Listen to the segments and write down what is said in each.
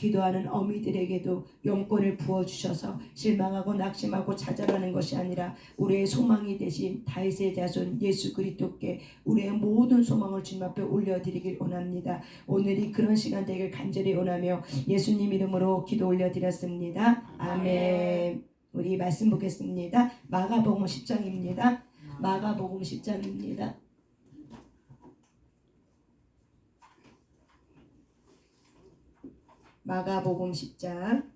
기도하는 어미들에게도 영권을 부어주셔서 실망하고 낙심하고 좌절하는 것이 아니라 우리의 소망이 되신 다윗의 자손 예수 그리스도께 우리의 모든 소망을 주님 앞에 올려드리길 원합니다. 오늘이 그런 시간 되길 간절히 원하며 예수님 이름으로 기도 올려드렸습니다. 아멘. 우리 말씀 보겠습니다. 마가복음 10장입니다. 마가복음 10장입니다. 마가복음 10장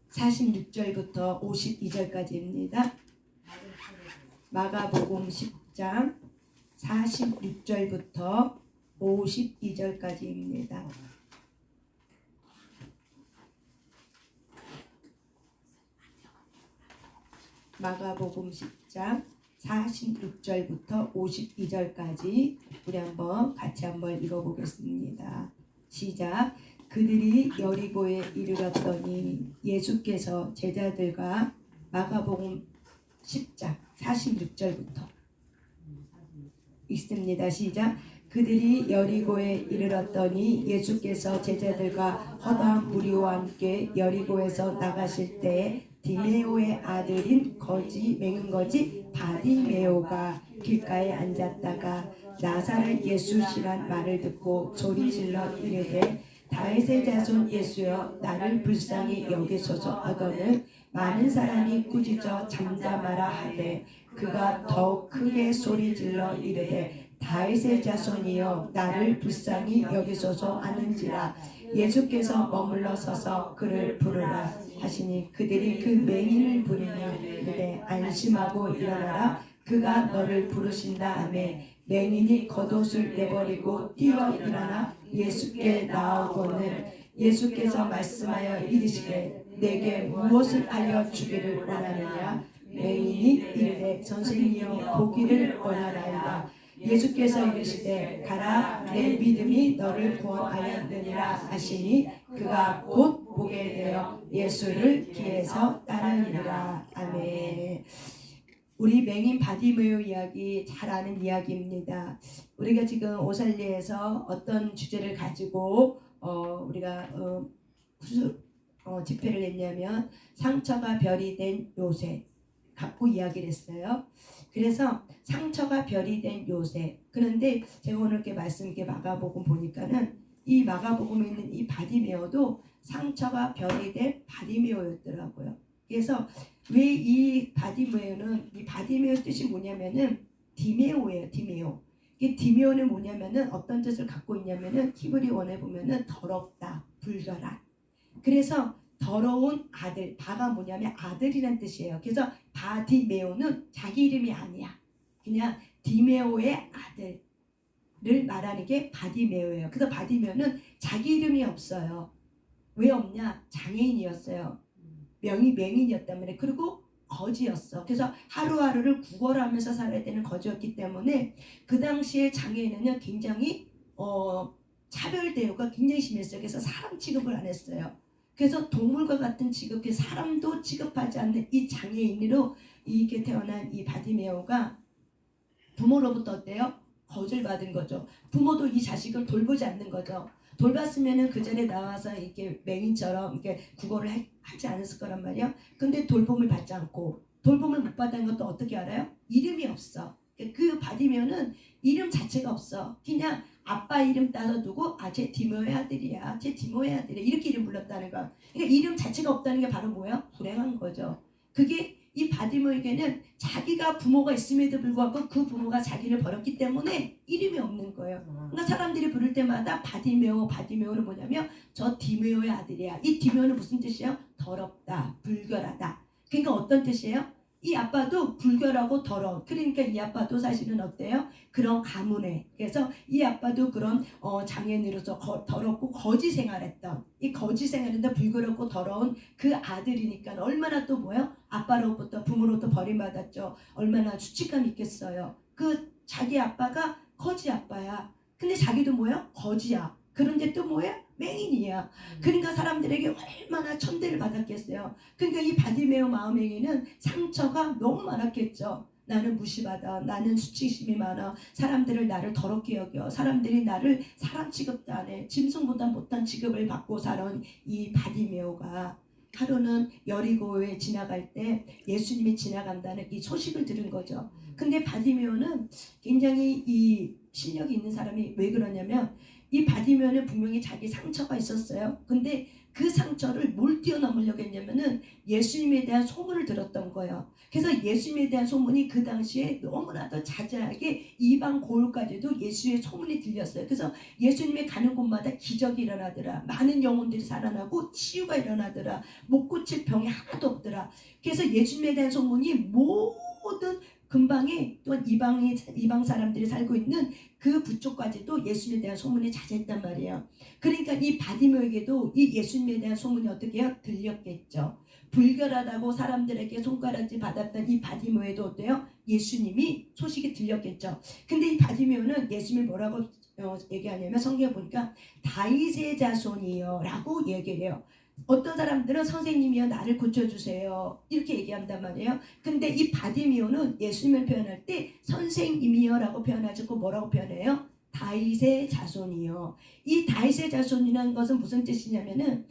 46절부터 52절까지입니다. 마가복음 10장 46절부터 52절까지입니다. 마가복음 10장 46절부터 52절까지 우리 같이 한번 읽어보겠습니다. 시작. 그들이 여리고에 이르렀더니 예수께서 제자들과 마가복음 10장 46절부터 읽습니다. 시작. 그들이 여리고에 이르렀더니 예수께서 제자들과 허다한 무리와 함께 여리고에서 나가실 때에 디메오의 아들인 맹은 거지 바디메오가 길가에 앉았다가 나사렛 예수시란 말을 듣고 소리질러 이르되 다윗의 자손 예수여 나를 불쌍히 여기소서 하거늘 많은 사람이 꾸짖어 잠잠하라 하되 그가 더욱 크게 소리질러 이르되 다윗의 자손이여 나를 불쌍히 여기소서 하는지라 예수께서 머물러 서서 그를 부르라 하시니 그들이 그 맹인을 부르며 이르되 안심하고 일어나라 그가 너를 부르신다 하매 맹인이 겉옷을 내버리고 뛰어 일어나 예수께 나오고는 예수께서 말씀하여 이르시되 내게 무엇을 하여 주기를 원하느냐 맹인이 이르되 선생님이여 보기를 원하나이다 예수께서 이르시되 가라 내 믿음이 너를 구원하였느니라 하시니 그가 곧 보게 되어 예수를 길에서 따르니라. 아멘. 우리 맹인 바디메오 이야기 잘 아는 이야기입니다. 우리가 지금 오살리에서 어떤 주제를 가지고 우리가 집회를 했냐면 상처가 별이 된 요셉 갖고 이야기를 했어요. 그래서 상처가 별이 된 요셉. 그런데 제가 오늘 이렇게 마가복음 보니까는 이 마가복음에 있는 이 바디메오도 상처가 별이 된 바디메오였더라고요. 그래서 왜 이 바디메오는 이 바디메오 뜻이 뭐냐면은 디메오예요. 디메오. 이 디메오는 뭐냐면은 어떤 뜻을 갖고 있냐면은 히브리어에 보면은 더럽다, 불결한. 그래서 더러운 아들, 바가 뭐냐면 아들이란 뜻이에요. 그래서 바디메오는 자기 이름이 아니야. 그냥 디메오의 아들을 말하는 게 바디메오예요. 그래서 바디메오는 자기 이름이 없어요. 왜 없냐? 장애인이었어요. 맹인이었단 말이에요. 그리고 거지였어. 그래서 하루하루를 구걸하면서 살아야 되는 거지였기 때문에 그 당시에 장애인은 굉장히 차별 대우가 굉장히 심했어요. 그래서 사람 취급을 안 했어요. 그래서 동물과 같은 취급, 사람도 취급하지 않는 이 장애인으로 이게 태어난 이 바디메오가 부모로부터 어때요? 거절받은 거죠. 부모도 이 자식을 돌보지 않는 거죠. 돌봤으면은 그 자리에 나와서 이렇게 맹인처럼 이렇게 구걸을 하지 않았을 거란 말이야. 근데 돌봄을 받지 않고 돌봄을 못 받은 것도 어떻게 알아요? 이름이 없어. 그 바디메오는 이름 자체가 없어. 그냥 아빠 이름 따서 두고 쟤 디모의 아들이야. 쟤 디모의 아들이야. 이렇게 이름 불렀다는 거야. 그러니까 이름 자체가 없다는 게 바로 뭐야? 불행한 거죠. 그게 이 바디메오에게는 자기가 부모가 있음에도 불구하고 그 부모가 자기를 버렸기 때문에 이름이 없는 거예요. 그러니까 사람들이 부를 때마다 바디메오는 뭐냐면 저 디메오의 아들이야. 이 디메오는 무슨 뜻이에요? 더럽다, 불결하다. 그러니까 어떤 뜻이에요? 이 아빠도 불결하고 더러운. 그러니까 이 아빠도 사실은 어때요? 그런 가문에. 그래서 이 아빠도 그런 장애인으로서 더럽고 거지 생활했던, 이 거지 생활인데 불결하고 더러운 그 아들이니까 얼마나 또 뭐예요? 아빠로부터 부모로부터 버림받았죠. 얼마나 수치감 있겠어요. 그 자기 아빠가 거지 아빠야. 근데 자기도 뭐예요? 거지야. 그런데 또 뭐예요? 맹인이야. 그러니까 사람들에게 얼마나 천대를 받았겠어요. 그러니까 이 바디메오 마음에게는 상처가 너무 많았겠죠. 나는 무시받아. 나는 수치심이 많아. 사람들을 나를 더럽게 여겨. 사람들이 나를 사람 취급도 안 해. 짐승보다 못한 취급을 받고 사는 이 바디메오가 하루는 여리고에 지나갈 때 예수님이 지나간다는 이 소식을 들은 거죠. 근데 바디메오는 굉장히 이 실력이 있는 사람이 왜 그러냐면 이 바디메오는 분명히 자기 상처가 있었어요. 근데 그 상처를 뭘 뛰어넘으려고 했냐면은 예수님에 대한 소문을 들었던 거예요. 그래서 예수님에 대한 소문이 그 당시에 너무나도 자세하게 이방 고을까지도 예수의 소문이 들렸어요. 그래서 예수님이 가는 곳마다 기적이 일어나더라. 많은 영혼들이 살아나고 치유가 일어나더라. 못 고칠 병이 하나도 없더라. 그래서 예수님에 대한 소문이 모든 근방에 또한 이방 사람들이 살고 있는 그 부쪽까지도 예수님에 대한 소문이 자자했단 말이에요. 그러니까 이 바디메오에게도 이 예수님에 대한 소문이 어떻게 해요? 들렸겠죠. 불결하다고 사람들에게 손가락질 받았던 이 바디메오에도 어때요? 예수님이 소식이 들렸겠죠. 근데 이 바디메오는 예수님을 뭐라고 얘기하냐면 성경에 보니까 다윗의 자손이요 라고 얘기를 해요. 어떤 사람들은 선생님이여 나를 고쳐주세요 이렇게 얘기한단 말이에요. 근데 이 바디메오는 예수님을 표현할 때 선생님이여 라고 표현하지 않고 뭐라고 표현해요? 다윗의 자손이요. 이 다윗의 자손이라는 것은 무슨 뜻이냐면은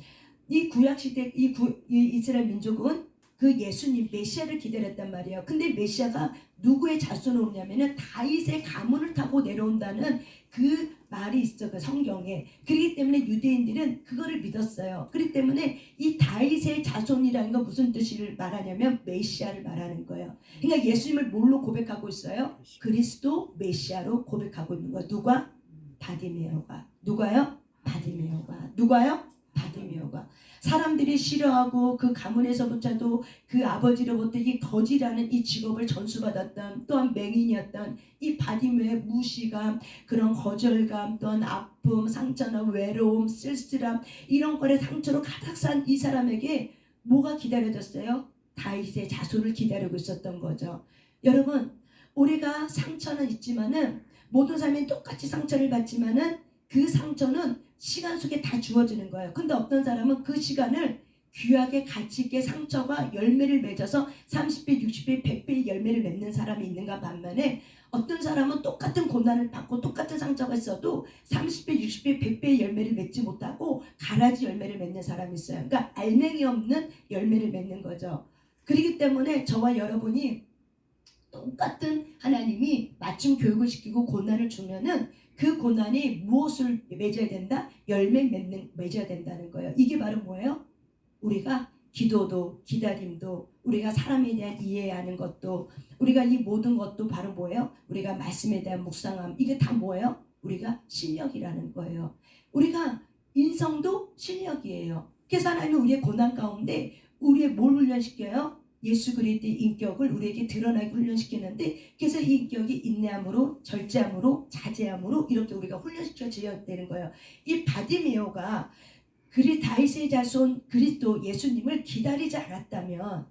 이 구약시대 이 이스라엘 민족은 그 예수님 메시아를 기다렸단 말이에요. 근데 메시아가 누구의 자손으로 오냐면은 다윗의 가문을 타고 내려온다는 그 말이 있어 그 성경에. 그렇기 때문에 유대인들은 그거를 믿었어요. 그렇기 때문에 이 다윗의 자손이라는 건 무슨 뜻을 말하냐면 메시아를 말하는 거예요. 그러니까 예수님을 뭘로 고백하고 있어요? 그리스도 메시아로 고백하고 있는 거예요. 누가? 바디메오가. 누가요? 바디메오가. 누가요? 바디메오가. 사람들이 싫어하고 그 가문에서부터도 그 아버지로부터 이 거지라는 이 직업을 전수받았던 또한 맹인이었던 이 바디메오의 무시감, 그런 거절감, 또한 아픔, 상처나 외로움, 쓸쓸함 이런 거에 상처로 가득 산 이 사람에게 뭐가 기다려졌어요? 다윗의 자손을 기다리고 있었던 거죠. 여러분, 우리가 상처는 있지만은 모든 사람이 똑같이 상처를 받지만은 그 상처는 시간 속에 다 주어지는 거예요. 근데 어떤 사람은 그 시간을 귀하게 가치 있게 상처가 열매를 맺어서 30배, 60배, 100배의 열매를 맺는 사람이 있는가 반면에 어떤 사람은 똑같은 고난을 받고 똑같은 상처가 있어도 30배, 60배, 100배의 열매를 맺지 못하고 가라지 열매를 맺는 사람이 있어요. 그러니까 알맹이 없는 열매를 맺는 거죠. 그렇기 때문에 저와 여러분이 똑같은 하나님이 맞춤 교육을 시키고 고난을 주면은 그 고난이 무엇을 맺어야 된다? 열매 맺어야 된다는 거예요. 이게 바로 뭐예요? 우리가 기도도 기다림도 우리가 사람에 대한 이해하는 것도 우리가 이 모든 것도 바로 뭐예요? 우리가 말씀에 대한 묵상함 이게 다 뭐예요? 우리가 실력이라는 거예요. 우리가 인성도 실력이에요. 그래서 하나님은 우리의 고난 가운데 우리의 뭘 훈련시켜요? 예수 그리스도의 인격을 우리에게 드러나게 훈련시키는데 그래서 이 인격이 인내함으로 절제함으로 자제함으로 이렇게 우리가 훈련시켜져야 되는 거예요. 이 바디메오가 다윗의 자손 그리스도 예수님을 기다리지 않았다면은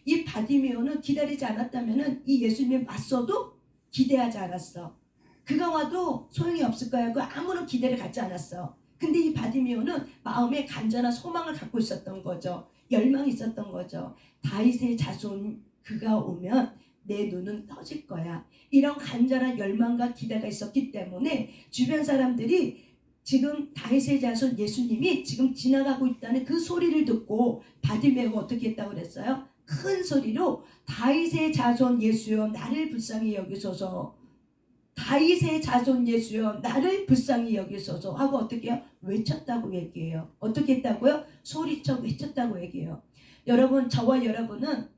이 바디메오는 기다리지 않았다면은 이 예수님에 맞서도 기대하지 않았어. 그가 와도 소용이 없을 거야. 그 아무런 기대를 갖지 않았어. 근데 이 바디메오는 마음에 간절한 소망을 갖고 있었던 거죠. 열망이 있었던 거죠. 다윗의 자손 그가 오면 내 눈은 떠질 거야. 이런 간절한 열망과 기대가 있었기 때문에 주변 사람들이 지금 다윗의 자손 예수님이 지금 지나가고 있다는 그 소리를 듣고 바디메오가 어떻게 했다고 그랬어요? 큰 소리로 다윗의 자손 예수여 나를 불쌍히 여기소서. 다윗의 자손 예수여 나를 불쌍히 여기소서 하고 어떻게 해요? 외쳤다고 얘기해요. 어떻게 했다고요? 소리쳐 외쳤다고 얘기해요. 여러분, 저와 여러분은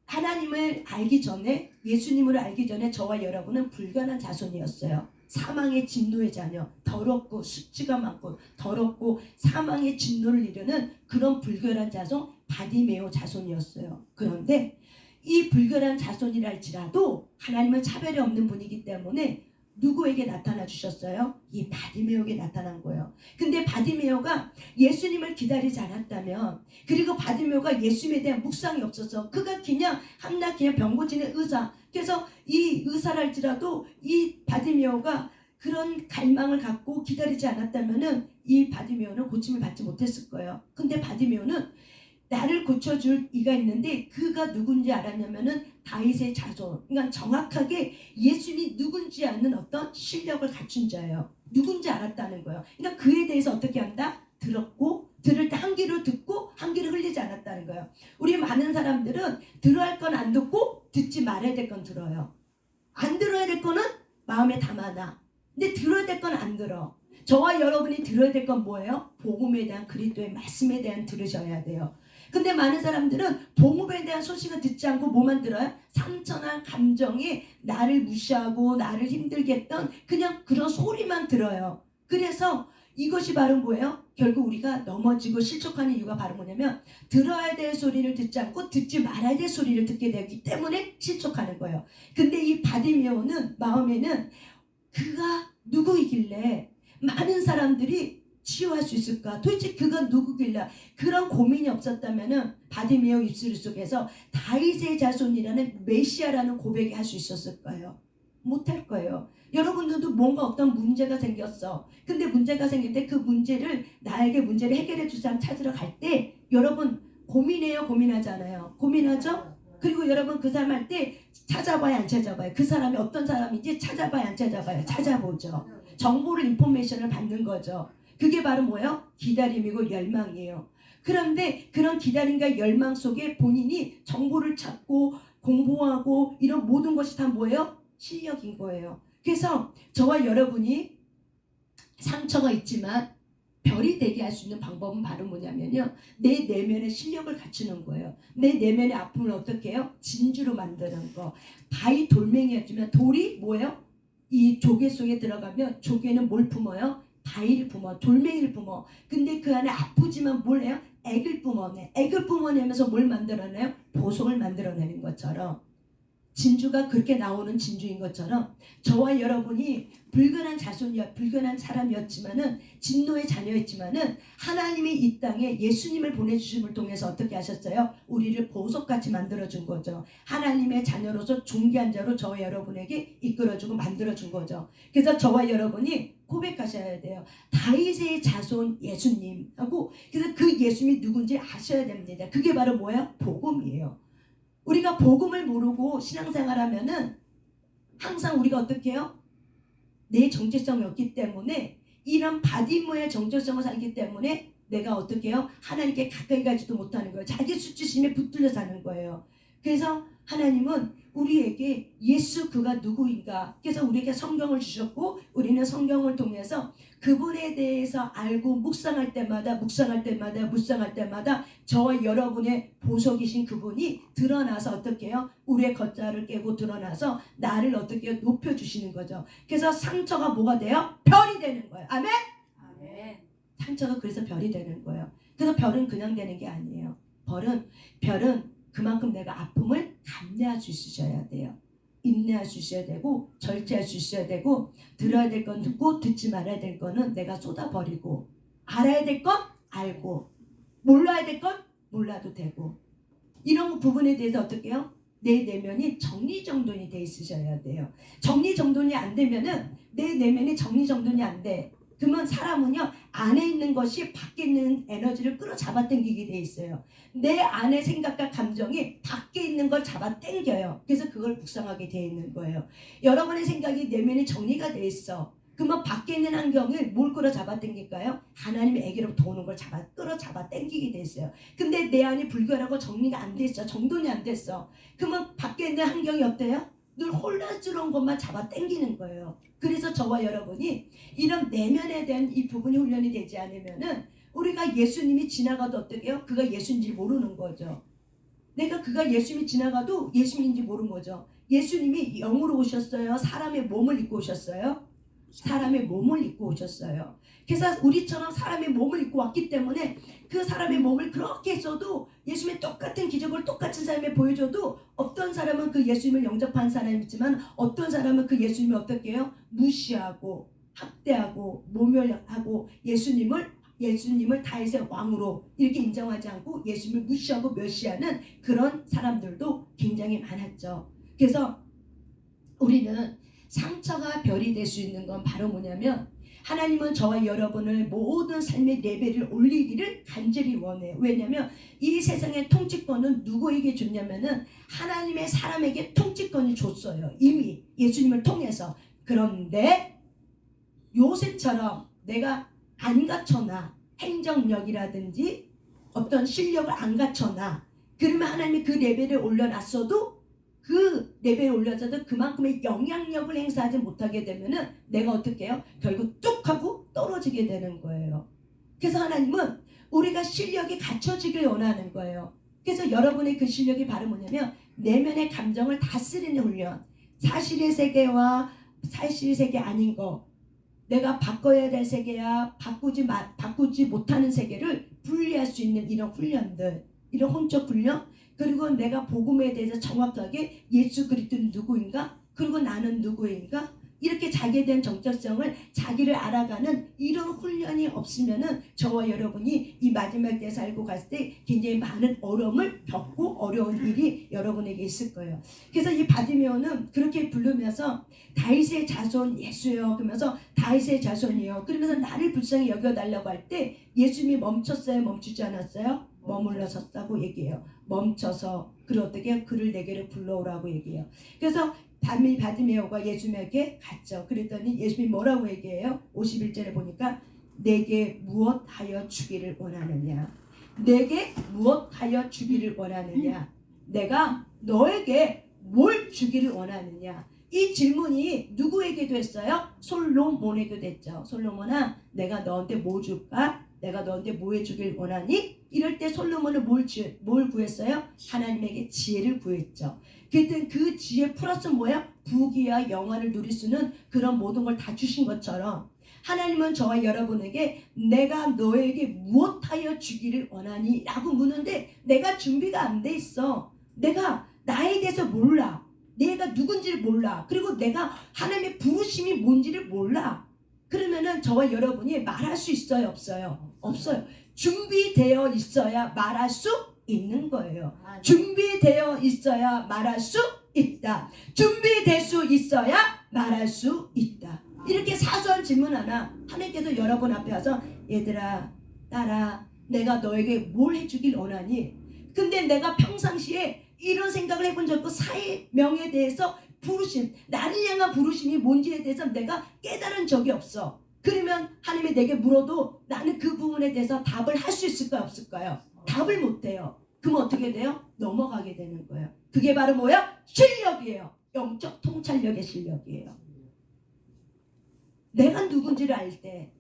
하나님을 알기 전에 예수님을 알기 전에 저와 여러분은 불가난 자손이었어요. 사망의 진노의 자녀, 더럽고 수치가 많고 더럽고 사망의 진노를 이루는 그런 불결한 자손 바디메오 자손이었어요. 그런데 이 불결한 자손이랄지라도 하나님은 차별이 없는 분이기 때문에 누구에게 나타나 주셨어요? 이 바디메오에게 나타난 거예요. 근데 바디메오가 예수님을 기다리지 않았다면 그리고 바디메오가 예수님에 대한 묵상이 없어서 그가 그냥 한낱 그냥 병 고치는 의사 그래서 이 의사랄지라도 이 바디메오가 그런 갈망을 갖고 기다리지 않았다면은 이 바디메오는 고침을 받지 못했을 거예요. 근데 바디메오는 나를 고쳐줄 이가 있는데 그가 누군지 알았냐면은 다윗의 자손. 그러니까 정확하게 예수님이 누군지 아는 어떤 실력을 갖춘 자예요. 누군지 알았다는 거예요. 그러니까 그에 대해서 어떻게 한다? 들었고 들을 때 한 귀로 듣고 한 귀로 흘리지 않았다는 거예요. 우리 많은 사람들은 들어야 할 건 안 듣고 듣지 말아야 될 건 들어요. 안 들어야 될 거는 마음에 담아놔. 근데 들어야 될 건 안 들어. 저와 여러분이 들어야 될 건 뭐예요? 복음에 대한 그리스도의 말씀에 대한 들으셔야 돼요. 근데 많은 사람들은 복음에 대한 소식을 듣지 않고 뭐만 들어요? 상처나 감정이 나를 무시하고 나를 힘들게 했던 그냥 그런 소리만 들어요. 그래서 이것이 바로 뭐예요? 결국 우리가 넘어지고 실족하는 이유가 바로 뭐냐면 들어야 될 소리를 듣지 않고 듣지 말아야 될 소리를 듣게 되기 때문에 실족하는 거예요. 근데 이 바디메오는 마음에는 그가 누구이길래 많은 사람들이 치유할 수 있을까? 도대체 그가 누구길래 그런 고민이 없었다면은 바디메오 입술 속에서 다윗의 자손이라는 메시아라는 고백을 할 수 있었을까요? 못할 거예요. 여러분들도 뭔가 어떤 문제가 생겼어. 근데 문제가 생길 때 그 문제를 나에게 문제를 해결해 줄 사람 찾으러 갈 때 여러분 고민해요, 고민하잖아요. 고민하죠? 그리고 여러분 그 사람 할 때 찾아봐야 안 찾아봐요. 그 사람이 어떤 사람인지 찾아봐야 안 찾아봐요. 찾아보죠. 정보를 인포메이션을 받는 거죠. 그게 바로 뭐예요? 기다림이고 열망이에요. 그런데 그런 기다림과 열망 속에 본인이 정보를 찾고 공부하고 이런 모든 것이 다 뭐예요? 실력인 거예요. 그래서 저와 여러분이 상처가 있지만 별이 되게 할 수 있는 방법은 바로 뭐냐면요. 내 내면의 실력을 갖추는 거예요. 내 내면의 아픔을 어떻게 해요? 진주로 만드는 거. 바위 돌멩이였지만 돌이 뭐예요? 이 조개 속에 들어가면 조개는 뭘 품어요? 바위를 품어, 돌멩이를 품어. 근데 그 안에 아프지만 뭘 해요? 액을 뿜어내. 액을 뿜어내면서 뭘 만들어내요? 보석을 만들어내는 것처럼. 진주가 그렇게 나오는 진주인 것처럼 저와 여러분이 불근한 자손이야, 불근한 사람이었지만은 진노의 자녀였지만은 하나님이 이 땅에 예수님을 보내주심을 통해서 어떻게 하셨어요? 우리를 보석같이 만들어준 거죠. 하나님의 자녀로서 존귀한 자로 저와 여러분에게 이끌어주고 만들어준 거죠. 그래서 저와 여러분이 고백하셔야 돼요. 다윗의 자손 예수님하고 그래서 그 예수님이 누군지 아셔야 됩니다. 그게 바로 뭐예요? 복음이에요. 우리가 복음을 모르고 신앙생활하면은 항상 우리가 어떻게 해요? 내 정체성이 없기 때문에 이런 바디모의 정체성을 살기 때문에 내가 어떻게 해요? 하나님께 가까이 가지도 못하는 거예요. 자기 수치심에 붙들려 사는 거예요. 그래서 하나님은 우리에게 예수 그가 누구인가 그래서 우리에게 성경을 주셨고 우리는 성경을 통해서 그분에 대해서 알고 묵상할 때마다 저와 여러분의 보석이신 그분이 드러나서 어떻게 해요? 우리의 겉자를 깨고 드러나서 나를 어떻게 높여주시는 거죠. 그래서 상처가 뭐가 돼요? 별이 되는 거예요. 아멘? 아멘. 상처가 그래서 별이 되는 거예요. 그래서 별은 그냥 되는 게 아니에요. 별은 그만큼 내가 아픔을 감내할 수 있으셔야 돼요. 인내할 수 있어야 되고 절제할 수 있어야 되고 들어야 될 건 듣고 듣지 말아야 될 거는 내가 쏟아버리고 알아야 될 건 알고 몰라야 될 건 몰라도 되고 이런 부분에 대해서 어떻게 해요? 내 내면이 정리정돈이 돼 있으셔야 돼요. 정리정돈이 안 되면은 내 내면이 정리정돈이 안 돼. 그러면 사람은요 안에 있는 것이 밖에 있는 에너지를 끌어잡아 당기게 돼 있어요. 내 안의 생각과 감정이 밖에 있는 걸 잡아 당겨요. 그래서 그걸 묵상하게 돼 있는 거예요. 여러분의 생각이 내면이 정리가 돼 있어. 그러면 밖에 있는 환경을 뭘 끌어잡아 당길까요? 하나님의 애기로부터 오는 걸 끌어잡아 당기게 돼 있어요. 근데 내 안이 불결하고 정리가 안 돼 있어. 정돈이 안 됐어. 그러면 밖에 있는 환경이 어때요? 늘 혼란스러운 것만 잡아 당기는 거예요. 그래서 저와 여러분이 이런 내면에 대한 이 부분이 훈련이 되지 않으면은 우리가 예수님이 지나가도 어떻게 해요? 그가 예수인지 모르는 거죠. 내가 그가 예수님이 지나가도 예수님인지 모르는 거죠. 예수님이 영으로 오셨어요? 사람의 몸을 입고 오셨어요? 사람의 몸을 입고 오셨어요. 그래서 우리처럼 사람의 몸을 입고 왔기 때문에 그 사람의 몸을 그렇게 했어도 예수님의 똑같은 기적을 똑같은 사람에 보여줘도 어떤 사람은 그 예수님을 영접한 사람이지만 어떤 사람은 그 예수님을 어떻게 해요? 무시하고 학대하고 모멸하고 예수님을 다윗의 왕으로 이렇게 인정하지 않고 예수님을 무시하고 멸시하는 그런 사람들도 굉장히 많았죠. 그래서 우리는 상처가 별이 될 수 있는 건 바로 뭐냐면 하나님은 저와 여러분을 모든 삶의 레벨을 올리기를 간절히 원해요. 왜냐하면 이 세상의 통치권은 누구에게 줬냐면은 하나님의 사람에게 통치권을 줬어요. 이미 예수님을 통해서. 그런데 요셉처럼 내가 안 갖춰놔, 행정력이라든지 어떤 실력을 안 갖춰놔, 그러면 하나님이 그 레벨에 올려놨어도 그 레벨에 올려서도 그만큼의 영향력을 행사하지 못하게 되면은 내가 어떻게 해요? 결국 뚝 하고 떨어지게 되는 거예요. 그래서 하나님은 우리가 실력이 갖춰지길 원하는 거예요. 그래서 여러분의 그 실력이 바로 뭐냐면 내면의 감정을 다스리는 훈련. 사실의 세계와 사실의 세계 아닌 거, 내가 바꿔야 될 세계야 바꾸지 못하는 세계를 분리할 수 있는 이런 훈련들, 이런 혼적 훈련, 그리고 내가 복음에 대해서 정확하게 예수 그리스도는 누구인가, 그리고 나는 누구인가, 이렇게 자기에 대한 정체성을 자기를 알아가는 이런 훈련이 없으면은 저와 여러분이 이 마지막 때에 살고 갔을 때 굉장히 많은 어려움을 겪고 어려운 일이 여러분에게 있을 거예요. 그래서 이 바디메오는 그렇게 부르면서 다윗의 자손 예수요 그러면서 다윗의 자손이요 그러면서 나를 불쌍히 여겨달라고 할 때 예수님이 멈췄어요? 멈추지 않았어요? 머물러 섰다고 얘기해요. 멈춰서 그를 어떻게 그를 내게로 불러오라고 얘기해요. 그래서 바디메오가 예수님에게 갔죠. 그랬더니 예수님이 뭐라고 얘기해요? 51절에 보니까 내게 무엇하여 주기를 원하느냐, 내게 무엇하여 주기를 원하느냐, 내가 너에게 뭘 주기를 원하느냐. 이 질문이 누구에게도 했어요? 솔로몬에게도 했죠. 솔로몬아, 내가 너한테 뭐 줄까? 내가 너한테 뭐 해주길 원하니? 이럴 때 솔로몬은 뭘 구했어요? 하나님에게 지혜를 구했죠. 그랬더니 그 지혜 플러스 뭐야? 부귀와 영화를 누릴 수 있는 그런 모든 걸 다 주신 것처럼 하나님은 저와 여러분에게 내가 너에게 무엇하여 주기를 원하니? 라고 묻는데 내가 준비가 안 돼 있어. 내가 나에 대해서 몰라. 내가 누군지를 몰라. 그리고 내가 하나님의 부르심이 뭔지를 몰라. 그러면은 저와 여러분이 말할 수 있어요? 없어요? 없어요. 준비되어 있어야 말할 수 있는 거예요. 준비되어 있어야 말할 수 있다. 준비될 수 있어야 말할 수 있다. 이렇게 사소한 질문 하나 하나님께서 여러분 앞에 와서 얘들아, 딸아, 내가 너에게 뭘 해주길 원하니? 근데 내가 평상시에 이런 생각을 해본 적 없고 사명에 대해서 부르심, 나를 향한 부르심이 뭔지에 대해서 내가 깨달은 적이 없어. 그러면 하나님이 내게 물어도 나는 그 부분에 대해서 답을 할 수 있을까요? 없을까요? 답을 못해요. 그럼 어떻게 돼요? 넘어가게 되는 거예요. 그게 바로 뭐야? 실력이에요. 영적 통찰력의 실력이에요. 내가 누군지를 알 때,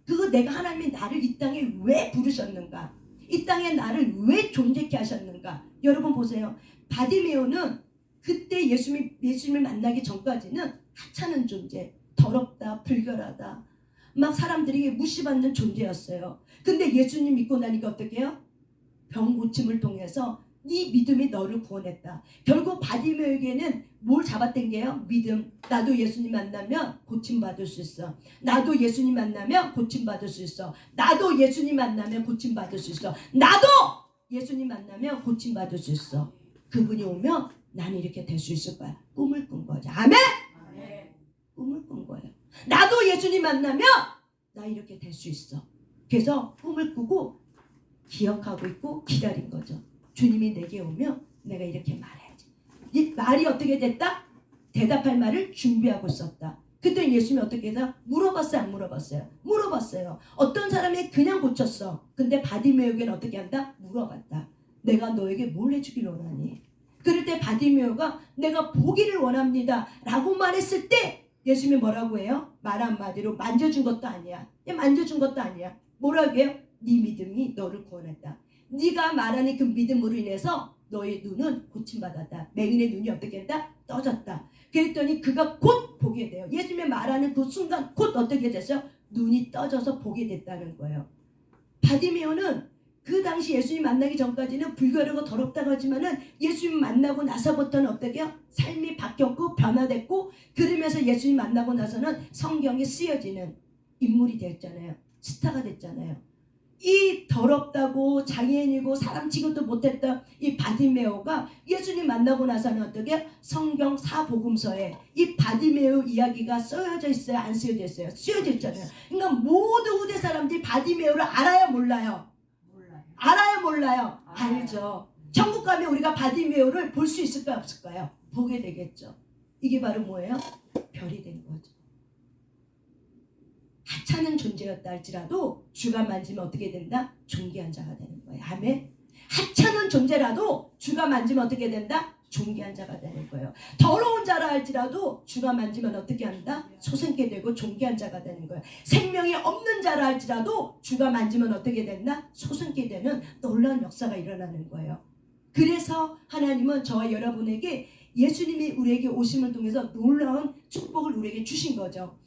그거 내가 하나님이 나를 이 땅에 왜 부르셨는가, 이 땅에 나를 왜 존재케 하셨는가. 여러분 보세요. 바디메오는 그때 예수님을 만나기 전까지는 하찮은 존재, 더럽다, 불결하다, 막 사람들에게 무시받는 존재였어요. 근데 예수님 믿고 나니까 어떻게 해요? 병 고침을 통해서 네 믿음이 너를 구원했다. 결국 바디메오에게는 뭘 잡아당겨요? 믿음. 나도 예수님 만나면 고침받을 수 있어. 나도 예수님 만나면 고침받을 수 있어. 나도 예수님 만나면 고침받을 수 있어. 나도 예수님 만나면 고침받을 수 있어. 그분이 오면 나는 이렇게 될 수 있을 거야. 꿈을 꾼 거죠. 아멘? 꿈을 꾼 거예요. 나도 예수님 만나면 나 이렇게 될 수 있어. 그래서 꿈을 꾸고 기억하고 있고 기다린 거죠. 주님이 내게 오면 내가 이렇게 말해야지. 이 말이 어떻게 됐다? 대답할 말을 준비하고 있었다. 그때 예수님이 어떻게 해서 물어봤어요? 안 물어봤어요? 물어봤어요. 어떤 사람이 그냥 고쳤어. 근데 바디메오에게는 어떻게 한다? 물어봤다. 내가 너에게 뭘 해주길 원하니? 그럴 때 바디메오가 내가 보기를 원합니다 라고 말했을 때 예수님이 뭐라고 해요? 말 한마디로 만져준 것도 아니야. 만져준 것도 아니야. 뭐라고 해요? 네 믿음이 너를 구원했다. 네가 말하는 그 믿음으로 인해서 너의 눈은 고침받았다. 맹인의 눈이 어떻게 했다? 떠졌다. 그랬더니 그가 곧 보게 돼요. 예수님이 말하는 그 순간 곧 어떻게 됐어요? 눈이 떠져서 보게 됐다는 거예요. 바디메오는 그 당시 예수님 만나기 전까지는 불결하고 더럽다고 하지만은 예수님 만나고 나서부터는 어떻게 해요? 삶이 바뀌었고 변화됐고, 그러면서 예수님 만나고 나서는 성경에 쓰여지는 인물이 됐잖아요. 스타가 됐잖아요. 이 더럽다고 장애인이고 사람 취급도 못했던 이 바디메오가 예수님 만나고 나서는 어떻게 성경 사복음서에 이 바디메오 이야기가 쓰여져 있어요? 안 쓰여져 있어요? 쓰여져 있잖아요. 그러니까 모든 후대 사람들이 바디메오를 알아요? 몰라요? 알아요? 몰라요? 알죠. 천국 가면 우리가 바디메오를 볼 수 있을까요? 없을까요? 보게 되겠죠. 이게 바로 뭐예요? 별이 된 거죠. 하찮은 존재였다 할지라도 주가 만지면 어떻게 된다? 존귀한 자가 되는 거예요. 아멘. 하찮은 존재라도 주가 만지면 어떻게 된다? 존귀한 자가 되는 거예요. 더러운 자라 할지라도 주가 만지면 어떻게 한다? 소생케 되고 존귀한 자가 되는 거예요. 생명이 없는 자라 할지라도 주가 만지면 어떻게 된다? 소생케 되는 놀라운 역사가 일어나는 거예요. 그래서 하나님은 저와 여러분에게 예수님이 우리에게 오심을 통해서 놀라운 축복을 우리에게 주신 거죠.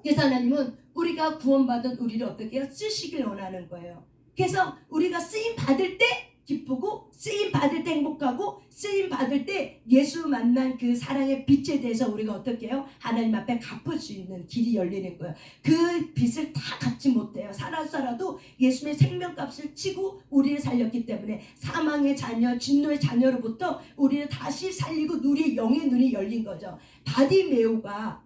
그래서 하나님은 우리가 구원받은 우리를 어떻게 쓰시길 원하는 거예요. 그래서 우리가 쓰임 받을 때 기쁘고 쓰임 받을 때 행복하고 쓰임 받을 때 예수 만난 그 사랑의 빛에 대해서 우리가 어떻게 해요? 하나님 앞에 갚을 수 있는 길이 열리는 거예요. 그 빛을 다 갚지 못해요. 살아도 예수님의 생명값을 치고 우리를 살렸기 때문에 사망의 자녀, 진노의 자녀로부터 우리를 다시 살리고 우리의 영의 눈이 열린 거죠. 바디메오가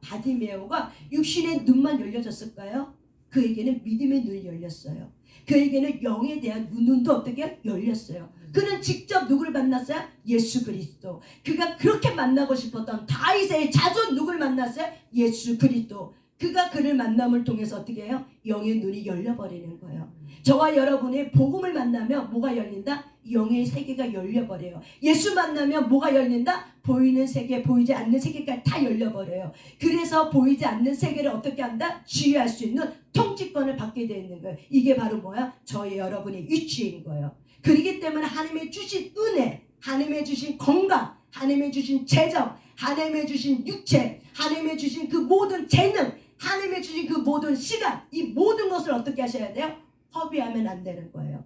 육신의 눈만 열려졌을까요? 그에게는 믿음의 눈이 열렸어요. 그에게는 영에 대한 눈도 어떻게 열렸어요. 그는 직접 누구를 만났어요? 예수 그리스도. 그가 그렇게 만나고 싶었던 다윗의 자손 누구를 만났어요? 예수 그리스도. 그가 그를 만남을 통해서 어떻게 해요? 영의 눈이 열려버리는 거예요. 저와 여러분의 복음을 만나면 뭐가 열린다? 영의 세계가 열려버려요. 예수 만나면 뭐가 열린다? 보이는 세계, 보이지 않는 세계까지 다 열려버려요. 그래서 보이지 않는 세계를 어떻게 한다? 지휘할 수 있는 통치권을 받게 되는 거예요. 이게 바로 뭐야? 저희 여러분의 위치인 거예요. 그렇기 때문에 하나님의 주신 은혜, 하나님의 주신 건강, 하나님의 주신 재정, 하나님의 주신 육체, 하나님의 주신 그 모든 재능, 하나님의 주신 그 모든 시간, 이 모든 것을 어떻게 하셔야 돼요? 허비하면 안 되는 거예요.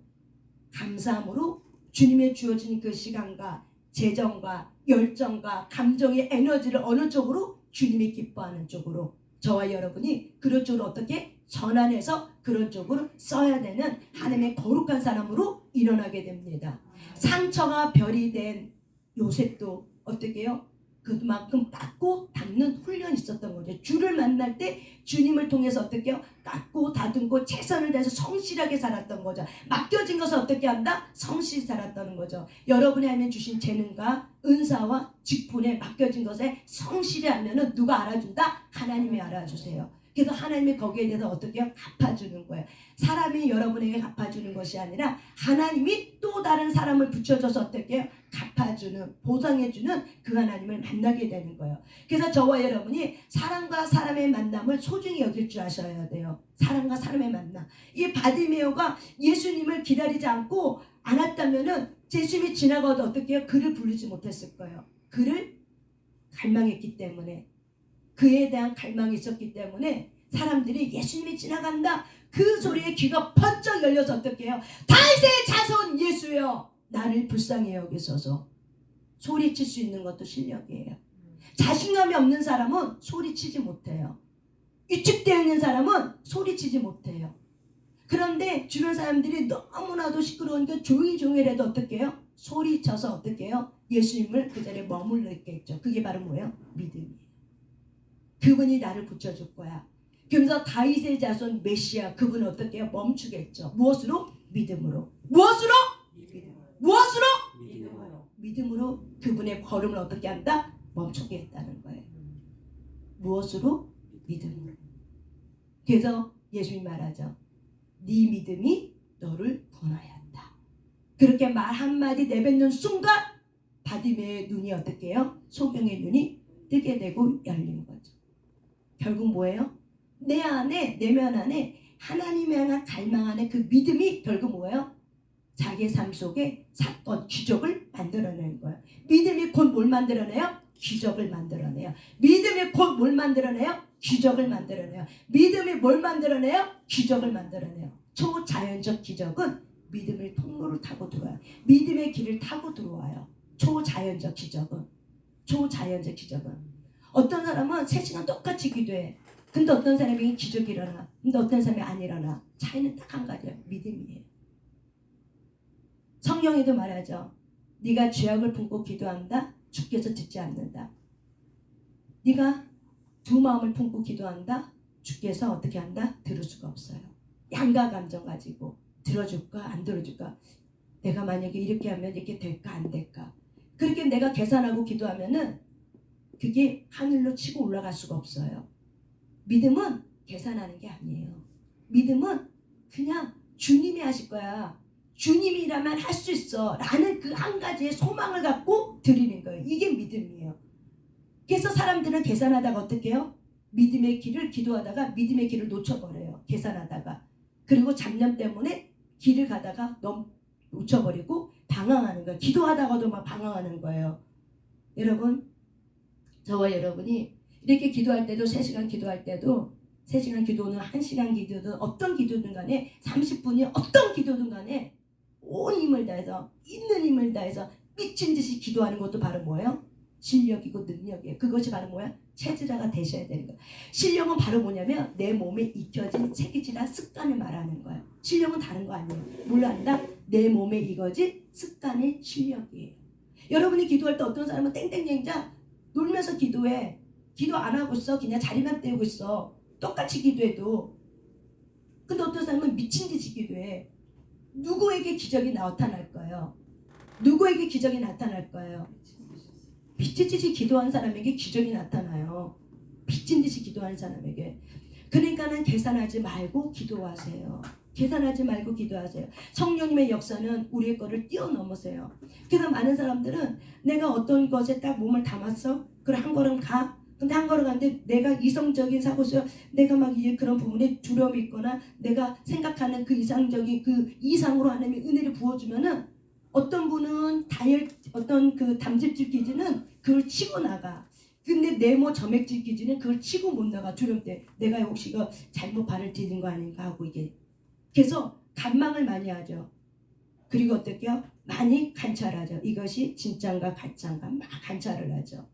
감사함으로 주님의 주어진 그 시간과 재정과 열정과 감정의 에너지를 어느 쪽으로? 주님이 기뻐하는 쪽으로, 저와 여러분이 그런 쪽으로 어떻게 전환해서 그런 쪽으로 써야 되는 하나님의 거룩한 사람으로 일어나게 됩니다. 상처가 별이 된 요셉도 어떻게 해요? 그만큼 깎고 닦는 훈련이 있었던 거죠. 주를 만날 때 주님을 통해서 어떻게 해요? 깎고 다듬고 최선을 다해서 성실하게 살았던 거죠. 맡겨진 것을 어떻게 한다? 성실히 살았다는 거죠. 여러분이 하면 주신 재능과 은사와 직분에 맡겨진 것에 성실히 하면은 누가 알아준다? 하나님이 알아주세요. 그래서 하나님이 거기에 대해서 어떻게 해요? 갚아주는 거예요. 사람이 여러분에게 갚아주는 것이 아니라 하나님이 또 다른 사람을 붙여줘서 어떻게 해요? 갚아주는, 보상해주는 그 하나님을 만나게 되는 거예요. 그래서 저와 여러분이 사람과 사람의 만남을 소중히 여길 줄 아셔야 돼요. 사람과 사람의 만남. 이 바디메오가 예수님을 기다리지 않고 않았다면은 예수님이 지나가도 어떻게 해요? 그를 부르지 못했을 거예요. 그를 갈망했기 때문에, 그에 대한 갈망이 있었기 때문에 사람들이 예수님이 지나간다 그 소리에 귀가 번쩍 열려서 어떻게 해요? 다윗의 자손 예수여 나를 불쌍히 여기소서. 소리칠 수 있는 것도 실력이에요. 자신감이 없는 사람은 소리치지 못해요. 위축되어 있는 사람은 소리치지 못해요. 그런데 주변 사람들이 너무나도 시끄러우니까 조용히라도 어떻게 해요? 소리쳐서 어떻게 해요? 예수님을 그 자리에 머물러 있겠죠. 그게 바로 뭐예요? 믿음이에요. 그분이 나를 붙여줄 거야. 그러면서 다윗의 자손 메시아, 그분은 어떻게 해요? 멈추겠죠. 무엇으로? 믿음으로. 무엇으로? 무엇으로? 믿음으로 그분의 걸음을 어떻게 한다? 멈추게 했다는 거예요. 무엇으로? 믿음으로. 그래서 예수님이 말하죠. 네 믿음이 너를 구원하였다. 그렇게 말 한마디 내뱉는 순간 바디메의 눈이 어떻게 해요? 소경의 눈이 뜨게 되고 열리는 거죠. 결국 뭐예요? 내 안에, 내면 안에 하나님의 하나 갈망 안에 그 믿음이 결국 뭐예요? 자기의 삶 속에 사건, 기적을 만들어내는 거예요. 믿음이 곧 뭘 만들어내요? 기적을 만들어내요. 믿음이 곧 뭘 만들어내요? 기적을 만들어내요. 믿음이 뭘 만들어내요? 기적을 만들어내요. 초자연적 기적은 믿음의 통로를 타고 들어와요. 믿음의 길을 타고 들어와요. 초자연적 기적은. 어떤 사람은 3시간 똑같이 기도해. 근데 어떤 사람이 기적이 일어나. 근데 어떤 사람이 안 일어나. 차이는 딱 한 가지예요. 믿음이에요. 성경에도 말하죠. 네가 죄악을 품고 기도한다. 주께서 듣지 않는다. 네가 두 마음을 품고 기도한다. 주께서 어떻게 한다? 들을 수가 없어요. 양가 감정 가지고 들어줄까 안 들어줄까. 내가 만약에 이렇게 하면 이렇게 될까 안 될까. 그렇게 내가 계산하고 기도하면은 그게 하늘로 치고 올라갈 수가 없어요. 믿음은 계산하는 게 아니에요. 믿음은 그냥 주님이 하실 거야. 주님이라면 할 수 있어 라는 그 한 가지의 소망을 갖고 드리는 거예요. 이게 믿음이에요. 그래서 사람들은 계산하다가 어떻게 해요? 믿음의 길을 기도하다가 믿음의 길을 놓쳐버려요. 계산하다가. 그리고 잡념 때문에 길을 가다가 놓쳐버리고 방황하는 거예요. 기도하다가도 막 방황하는 거예요. 여러분, 저와 여러분이 이렇게 기도할 때도 3시간 기도할 때도 3시간 기도는 1시간 기도든 어떤 기도든 간에 30분이 어떤 기도든 간에 온 힘을 다해서 있는 힘을 다해서 미친 듯이 기도하는 것도 바로 뭐예요? 실력이고 능력이에요. 그것이 바로 뭐야? 체질화가 되셔야 되는 거예요. 실력은 바로 뭐냐면 내 몸에 익혀진 체질화 습관을 말하는 거예요. 실력은 다른 거 아니에요. 몰랐다? 내 몸에 익어진 습관의 실력이에요. 여러분이 기도할 때 어떤 사람은 땡땡땡자 놀면서 기도해. 기도 안 하고 있어. 그냥 자리만 떼고 있어. 똑같이 기도해도. 근데 어떤 사람은 미친 듯이 기도해. 누구에게 기적이 나타날 거예요? 누구에게 기적이 나타날 거예요? 미친 듯이 기도한 사람에게 기적이 나타나요. 미친 듯이 기도하는 사람에게. 그러니까는 계산하지 말고 기도하세요. 계산하지 말고 기도하세요. 성령님의 역사는 우리의 거를 뛰어넘으세요. 그래서 많은 사람들은 내가 어떤 것에 딱 몸을 담았어? 그래 한 걸음 가? 근데 한 걸음 가는데 내가 이성적인 사고서 내가 막 이제 그런 부분에 두려움이 있거나 내가 생각하는 그 이상적인 그 이상으로 하나님의 은혜를 부어주면은 어떤 분은 어떤 그 담즙질 기지는 그걸 치고 나가. 근데 네모 점액질 기지는 그걸 치고 못 나가. 두려움 때 내가 혹시 이거 잘못 발을 디딘 거 아닌가 하고 이게. 그래서 간망을 많이 하죠. 그리고 어떻게요? 많이 관찰하죠. 이것이 진짜인가 가짜인가 막 관찰을 하죠.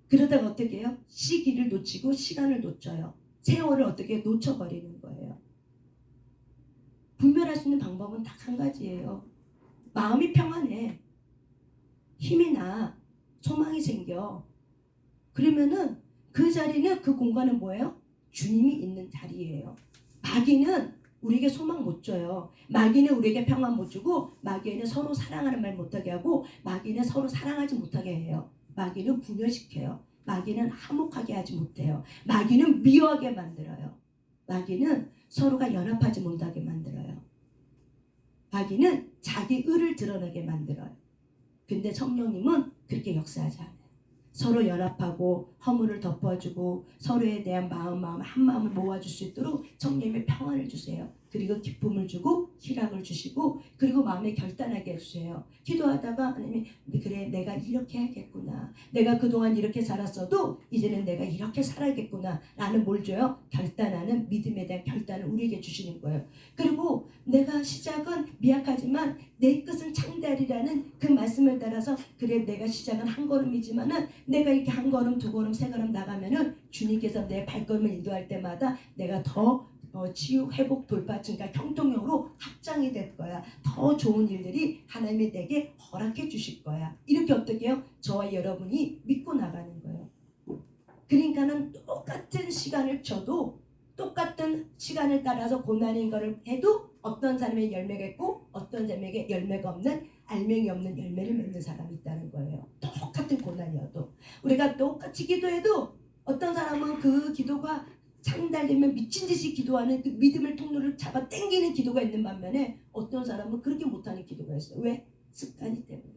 그러다가 어떻게 해요? 시기를 놓치고 시간을 놓쳐요. 세월을 어떻게 놓쳐버리는 거예요. 분별할 수 있는 방법은 딱 한 가지예요. 마음이 평안해. 힘이 나. 소망이 생겨. 그러면은 그 자리는 그 공간은 뭐예요? 주님이 있는 자리예요. 마귀는 우리에게 소망 못 줘요. 마귀는 우리에게 평안 못 주고 마귀는 서로 사랑하는 말 못하게 하고 마귀는 서로 사랑하지 못하게 해요. 마귀는 분열시켜요. 마귀는 화목하게 하지 못해요. 마귀는 미워하게 만들어요. 마귀는 서로가 연합하지 못하게 만들어요. 마귀는 자기 의를 드러내게 만들어요. 근데 성령님은 그렇게 역사하지 않아요. 서로 연합하고 허물을 덮어주고 서로에 대한 마음 한 마음을 모아줄 수 있도록 성령님의 평안을 주세요. 그리고 기쁨을 주고 희락을 주시고 그리고 마음에 결단하게 해주세요. 기도하다가 하나님 그래 내가 이렇게 해야겠구나. 내가 그동안 이렇게 살았어도 이제는 내가 이렇게 살아야겠구나 라는 뭘 줘요? 결단하는 믿음에 대한 결단을 우리에게 주시는 거예요. 그리고 내가 시작은 미약하지만 내 끝은 창대하리라는 그 말씀을 따라서 그래 내가 시작은 한 걸음이지만은 내가 이렇게 한 걸음 두 걸음 세 걸음 나가면은 주님께서 내 발걸음을 인도할 때마다 내가 더 치유, 회복, 돌파, 증가, 형통형으로 확장이 될 거야. 더 좋은 일들이 하나님이 내게 허락해 주실 거야. 이렇게 어떻게 해요? 저와 여러분이 믿고 나가는 거예요. 그러니까는 똑같은 시간을 쳐도 똑같은 시간을 따라서 고난인 거를 해도 어떤 사람의 열매가 있고 어떤 사람에게 열매가 없는 알맹이 없는 열매를 맺는 사람이 있다는 거예요. 똑같은 고난이어도 우리가 똑같이 기도해도 어떤 사람은 그 기도가 창달되면 미친 듯이 기도하는 그 믿음의 통로를 잡아 당기는 기도가 있는 반면에 어떤 사람은 그렇게 못하는 기도가 있어요. 왜? 습관이 때문에.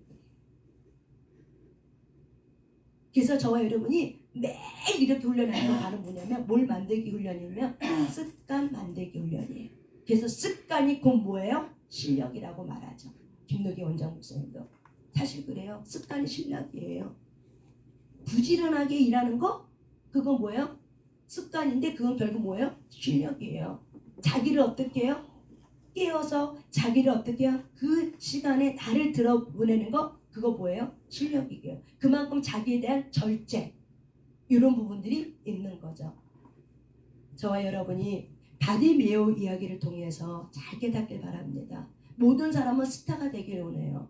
그래서 저와 여러분이 매일 이렇게 훈련하는 건 바로 뭐냐면 뭘 만들기 훈련이냐면 습관 만들기 훈련이에요. 그래서 습관이 곧 뭐예요? 실력이라고 말하죠. 김노기 원장 목사님도 사실 그래요. 습관이 실력이에요. 부지런하게 일하는 거 그건 뭐예요? 습관인데 그건 결국 뭐예요? 실력이에요. 자기를 어떻게 해요? 깨워서 자기를 어떻게 해요? 그 시간에 나를 들어보내는 거 그거 뭐예요? 실력이에요. 그만큼 자기에 대한 절제 이런 부분들이 있는 거죠. 저와 여러분이 바디메오 이야기를 통해서 잘 깨닫길 바랍니다. 모든 사람은 스타가 되길 원해요.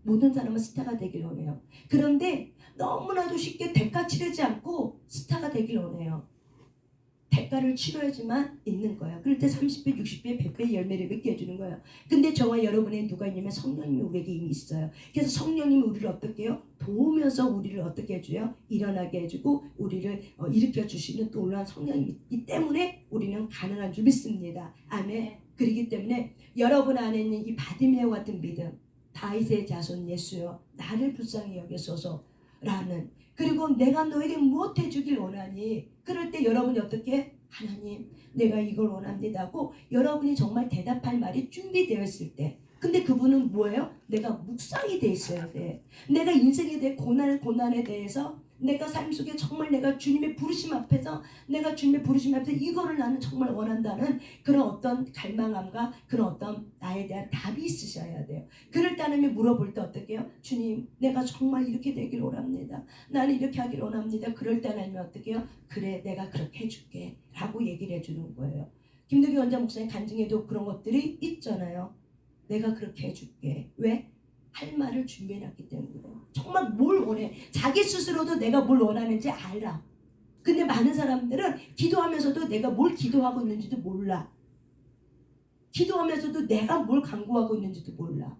모든 사람은 스타가 되길 원해요. 그런데 너무나도 쉽게 대가 치르지 않고 스타가 되길 원해요. 대가를 치러야지만 있는 거예요. 그럴 때 30배, 60배, 100배 열매를 맺게 해주는 거예요. 근데 저와 여러분의 누가 있냐면 성령님이 우리에게 이미 있어요. 그래서 성령님이 우리를 어떻게 해요? 도우면서 우리를 어떻게 해줘요? 일어나게 해주고 우리를 일으켜 주시는 또 놀라운 성령님이 있기 때문에 우리는 가능한 줄 믿습니다. 아멘. 그렇기 때문에 여러분 안에 있는 이 바디메오 같은 믿음, 다윗의 자손 예수여 나를 불쌍히 여기소서라는, 그리고 내가 너에게 무엇 해주길 원하니, 그럴 때 여러분이 어떻게, 하나님 내가 이걸 원합니다 하고 여러분이 정말 대답할 말이 준비되어 있을 때, 근데 그분은 뭐예요? 내가 묵상이 돼 있어야 돼. 내가 인생에 대해 고난에 대해서 내가 삶 속에 정말 내가 주님의 부르심 앞에서 이거를 나는 정말 원한다는 그런 어떤 갈망함과 그런 어떤 나에 대한 답이 있으셔야 돼요. 그럴 때 하나님이 물어볼 때 어떻게 해요? 주님 내가 정말 이렇게 되길 원합니다. 나는 이렇게 하길 원합니다. 그럴 때 하나님이 어떻게 해요? 그래 내가 그렇게 해줄게 라고 얘기를 해주는 거예요. 김덕기 원장 목사님 간증에도 그런 것들이 있잖아요. 내가 그렇게 해줄게. 왜? 할 말을 준비해놨기 때문에. 정말 뭘 원해. 자기 스스로도 내가 뭘 원하는지 알아. 근데 많은 사람들은 기도하면서도 내가 뭘 기도하고 있는지도 몰라. 기도하면서도 내가 뭘 간구하고 있는지도 몰라.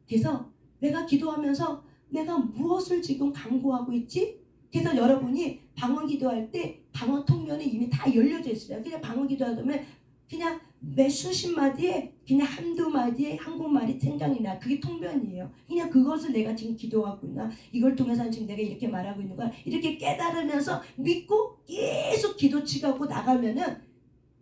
그래서 내가 기도하면서 내가 무엇을 지금 간구하고 있지? 그래서 여러분이 방언 기도할 때 방언 통면이 이미 다 열려져 있어요. 그냥 방언 기도하면 그냥 매 수십 마디에 그냥 한두 마디에 한국말이 생각이 나. 그게 통변이에요. 그냥 그것을 내가 지금 기도하고 있나, 이걸 통해서 지금 내가 이렇게 말하고 있는 거야, 이렇게 깨달으면서 믿고 계속 기도치가고 나가면은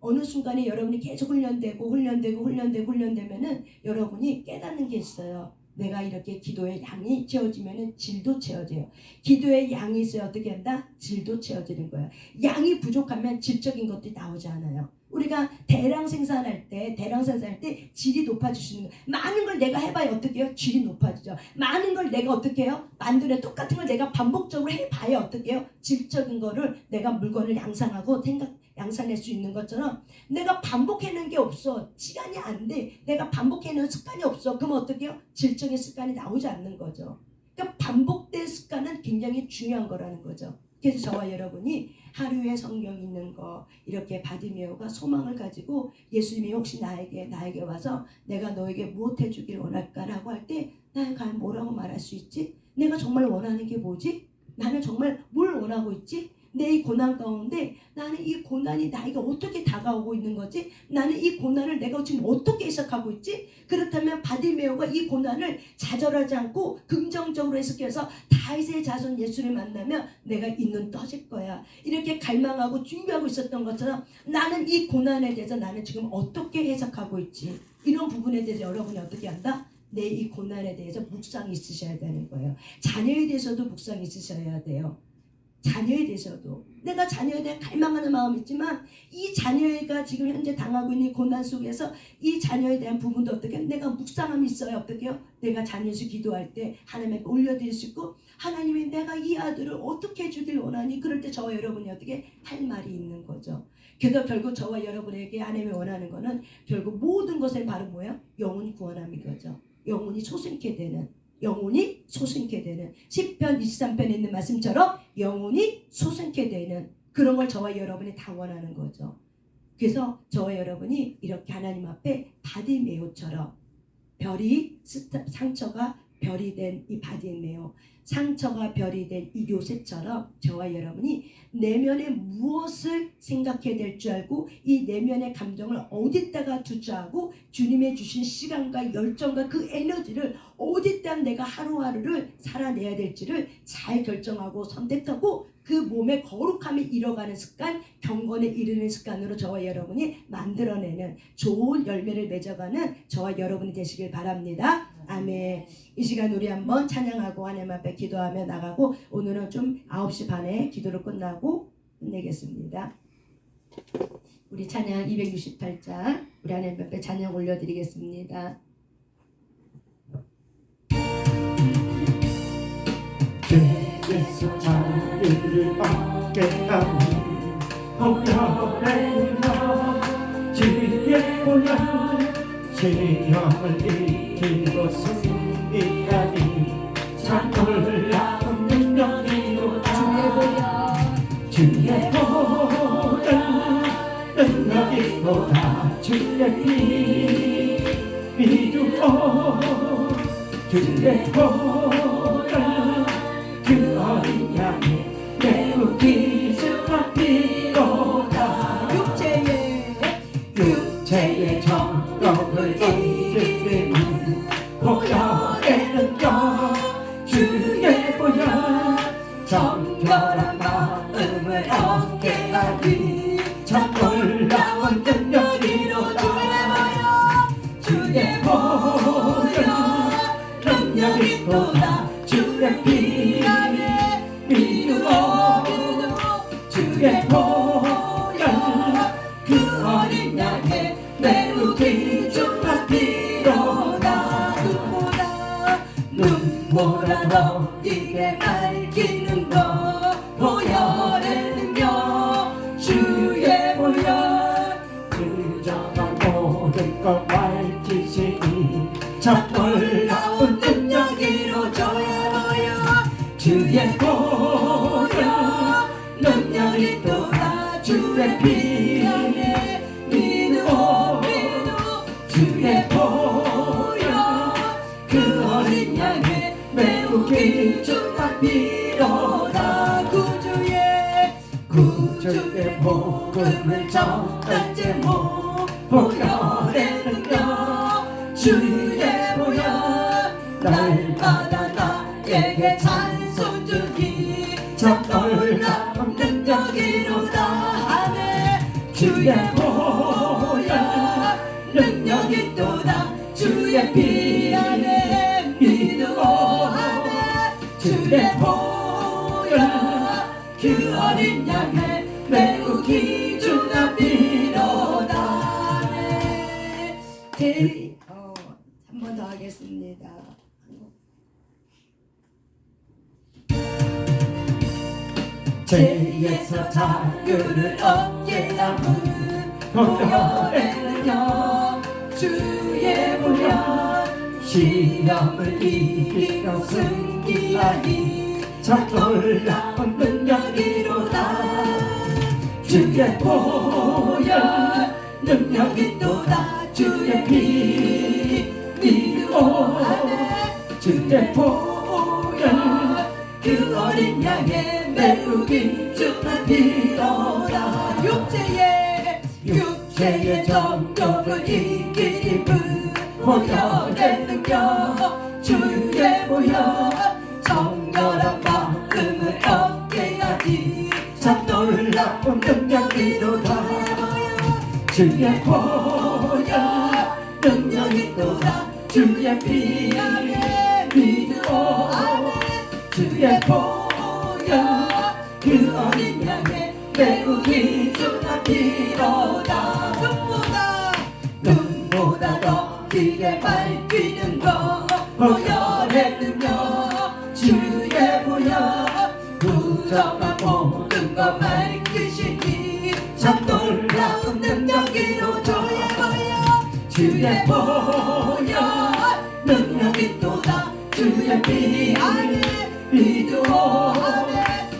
어느 순간에 여러분이 계속 훈련되면은 여러분이 깨닫는 게 있어요. 내가 이렇게 기도의 양이 채워지면은 질도 채워져요. 기도의 양이 있어야 어떻게 한다? 질도 채워지는 거예요. 양이 부족하면 질적인 것들이 나오지 않아요. 우리가 대량 생산할 때 질이 높아지시는 거예요. 많은 걸 내가 해봐야 어떻게 해요? 질이 높아지죠. 많은 걸 내가 어떻게 해요? 만들어 똑같은 걸 내가 반복적으로 해봐야 어떻게 해요? 질적인 거를 내가 물건을 양산할 수 있는 것처럼 내가 반복해내는 게 없어. 시간이 안 돼. 내가 반복해내는 습관이 없어. 그럼 어떻게 해요? 질적인 습관이 나오지 않는 거죠. 그러니까 반복된 습관은 굉장히 중요한 거라는 거죠. 그래서 저와 여러분이 하루에 성경 읽는 거, 이렇게 바디메오가 소망을 가지고 예수님이 혹시 나에게 와서 내가 너에게 무엇 해주길 원할까라고 할 때 나는 과연 뭐라고 말할 수 있지? 내가 정말 원하는 게 뭐지? 나는 정말 뭘 원하고 있지? 내 이 고난 가운데 나는 이 고난이 나에게 어떻게 다가오고 있는 거지? 나는 이 고난을 내가 지금 어떻게 해석하고 있지? 그렇다면 바디메오가 이 고난을 좌절하지 않고 긍정적으로 해석해서 다윗의 자손 예수를 만나면 내가 이 눈 떠질 거야. 이렇게 갈망하고 준비하고 있었던 것처럼 나는 이 고난에 대해서 나는 지금 어떻게 해석하고 있지? 이런 부분에 대해서 여러분이 어떻게 한다? 내 이 고난에 대해서 묵상이 있으셔야 되는 거예요. 자녀에 대해서도 묵상이 있으셔야 돼요. 자녀에 대해서도 내가 자녀에 대한 갈망하는 마음이 있지만 이 자녀가 지금 현재 당하고 있는 고난 속에서 이 자녀에 대한 부분도 어떻게 내가 묵상함이 있어야 어떻게 해요? 내가 자녀에서 기도할 때 하나님께 올려드릴 수 있고, 하나님이 내가 이 아들을 어떻게 해주길 원하니, 그럴 때 저와 여러분이 어떻게 할 말이 있는 거죠. 그래서 결국 저와 여러분에게 하나님이 원하는 거는 결국 모든 것에 바로 뭐예요? 영혼 구원함인 거죠. 영혼이 소생케 되는 시편 23편에 있는 말씀처럼 영혼이 소생케 되는 그런 걸 저와 여러분이 다 원하는 거죠. 그래서 저와 여러분이 이렇게 하나님 앞에 바디메오처럼 상처가 별이 된 이 바디메오, 상처가 별이 된 이 요셉처럼 저와 여러분이 내면에 무엇을 생각해야 될 줄 알고 이 내면의 감정을 어디다가 두자하고 주님의 주신 시간과 열정과 그 에너지를 어디다 내가 하루하루를 살아내야 될지를 잘 결정하고 선택하고 그 몸의 거룩함에 이뤄가는 습관, 경건에 이르는 습관으로 저와 여러분이 만들어내는 좋은 열매를 맺어가는 저와 여러분이 되시길 바랍니다. 아멘. 이 시간 우리 한번 찬양하고 하나님 앞에 기도하며 나가고, 오늘은 좀 9시 반에 기도를 끝내겠습니다. 우리 찬양 268장 우리 하나님 앞에 찬양 올려드리겠습니다. 네. 주에서 자유를 얻게 하는 보혈의 주의 보혈 시험을 이기고 승리하니 참 놀라운 능력이로 주의 보혈 능력이로다 주의 피 믿으오 주의 보혈 그 어린 양의 매우 기준한 피로다 육체의 정욕을 이기는 보혈의 능력 주의 보혈 정결한 마음을 얻게 하니 참 놀라운 능력이로다 주의 보혈 능력이로다 주의 피 믿으오 주의 보혈 그 어린 양의 매우 귀중한 피로다 눈보다 더 이게 밝히는 것 보혈의 능력 주의 보혈 그저가 모든 것 밝히시니 참 놀라운 능력이로 주의 보혈 능력이 또다 주의 피 믿으오 주의 보혈 그 어린 양의 매우 귀중한 피로다 구주의 복음을 전할 제목 보혈의 능력 주의 보혈 날마다 나에게 찬송 주기 참 놀라운 능력이로다 하네 주의 보혈 능력이 또다 주의 피 안에 믿으오 하네 주의 보혈 그 어린 양의 매우 귀중한 피로다 하네 한 번 더 하겠습니다. 죄에서 자유를 얻게 하는 보혈의 능력 주의 보혈 시험을 이기고 승리하니 참 놀라운 능력이로다 주의 보혈 능력이 또다 주의 피 믿으오 주의 보혈 그 어린 양의 매우 귀중한 피로다 육체의 정욕을 이기는 보혈의 능력 주의 보혈 정결한 마음을 얻게 하니 참 놀라운 능력이로다 주의 보혈 능력이 또다 주의 피 믿으오 주의 보혈 그 어린 양의 매우 귀중한 피로다 눈보다 더 길게 밝히는 것 보혈의 능력 주의 보혈 부정한 모든 것 밝히시니 참 놀라운 능력이로 주의 보혈 능력이 또다 주의 피 믿으오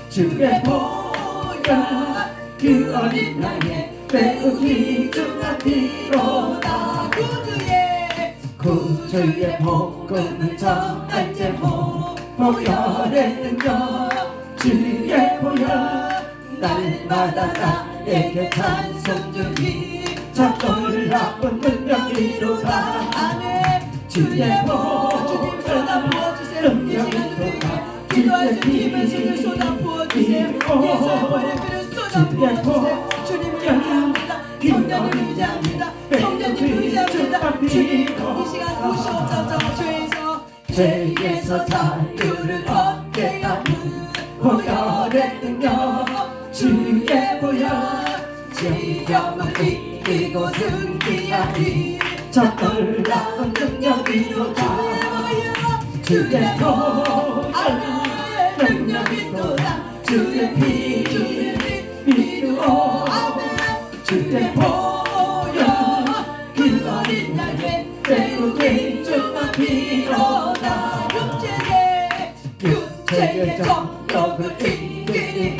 주의 보혈 그 어린 양의 매우 귀중한 피로다 구주의 복음을 전할 제목 보혈의 능력 주의 보혈 날마다 나에게 찬송 주기 참 놀라운 능력이로다 주의 보혈 능력이로다 기도할 수 힘을 주님 쏟아부어주세요. 예수의 보혈의 피를 쏟아부어주세요. 주님을 위합니다. 성령을 위합니다. 성령님을 위합니다. 주님 이 시간 오셔서 죄에서 자유를 얻게 하는 보혈의 능력 주의 보혈 시험을 이기고 승리하니 참 놀라운 능력이로다 주의 보혈 능력이 또다 주의 피 믿으오 주의 보혈 그 어린 양의 배우기 주만 필요다 육체의 정력을 이기는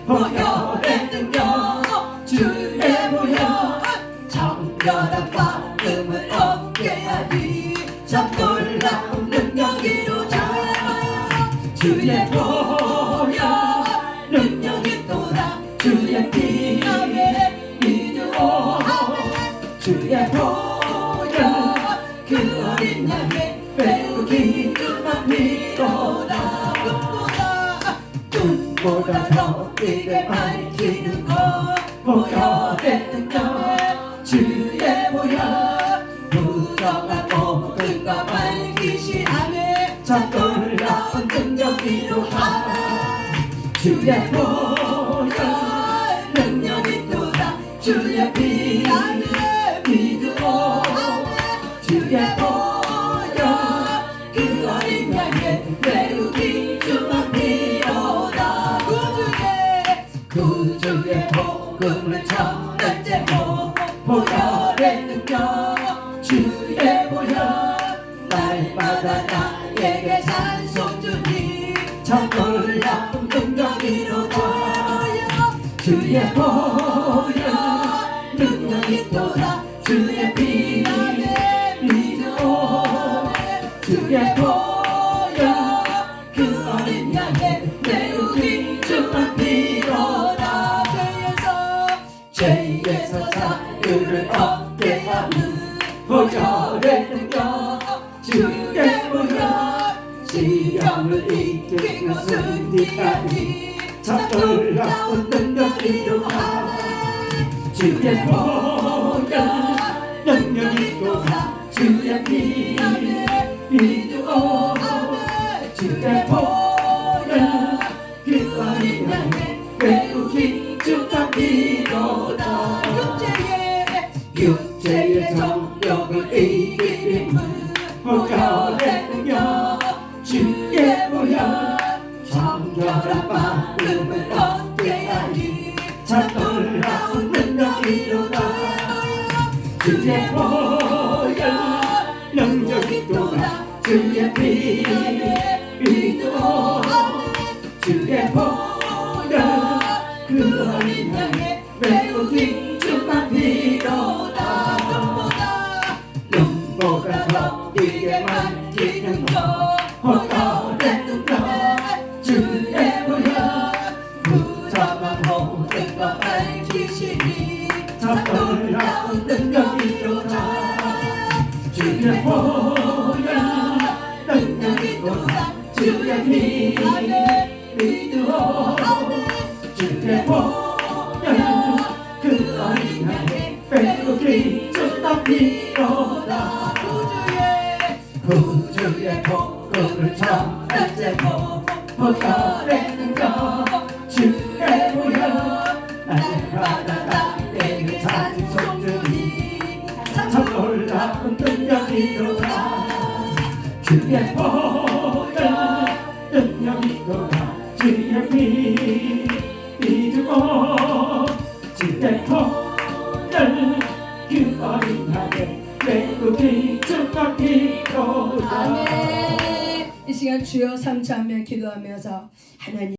보혈의 능력 주의 보혈 정결한 마음을 얻게 하리 참 놀라운 능력이로 주의 보혈 능력이 또다 주의 피 믿으오 주의 보혈 그 어린 양의 배우기 주만 필요다 눈보다 더 크게 밝히는 것 보혈의 능력 주의 보혈 부정한 모든 것 밝히시네 참 놀라운 능력이로 하라 주의 보혈 능력이 또다 주의 피 믿으오 주의 보혈 그 어린 양의 배우기 주만 필요다 구주의 복음을 전할 제목 보혈의 능력 주의 보혈 날마다 나에게 찬송 주니 참 놀라운 능력이로다 주의 보혈 능력이 또다 주의 피 믿으오 주의 보혈 그 어린 양의 배우기 주만 필요다 죄에서 자유를 얻게 하는 보혈의 능력 주의 보혈 시험을 이기고 승리하니 참 놀라운 능력이로다 주의 보혈 능력이 또다 주의 피 믿으오 주의 보혈 그 어린 양의 배우기 주만 필요다 육체의 정욕을 이기는 보혈의 능력 주의 보혈 정결한 마음을 얻게 하니 참 놀라운 능력이로다 주의 보혈 능력이 또다 주의 피 믿으오 주의 보혈 그 어린 양의 배우기 주만 필요다 눈보다 더 크게 만지는 것 보혈의 능력 주의 보혈 부정한 모든 것 밝히시니 참 놀라운 능력이로다 주의 보혈 능력이 또다 주의 피 믿으오 주의 보혈 그 어린 양의 배우기 주만 필요다 구주의 복음을 전할 제목 보혈의 능력 주의 보혈 날마다 나에게 찬송 주니 참 놀라운 능력이로다 주의 보혈 능력이 또다 주의 피 믿으오 주의 보혈 그 어린 양의 배우기 주만 필요다 아멘. 이 시간 주여 삼창하며 기도하면서 하나님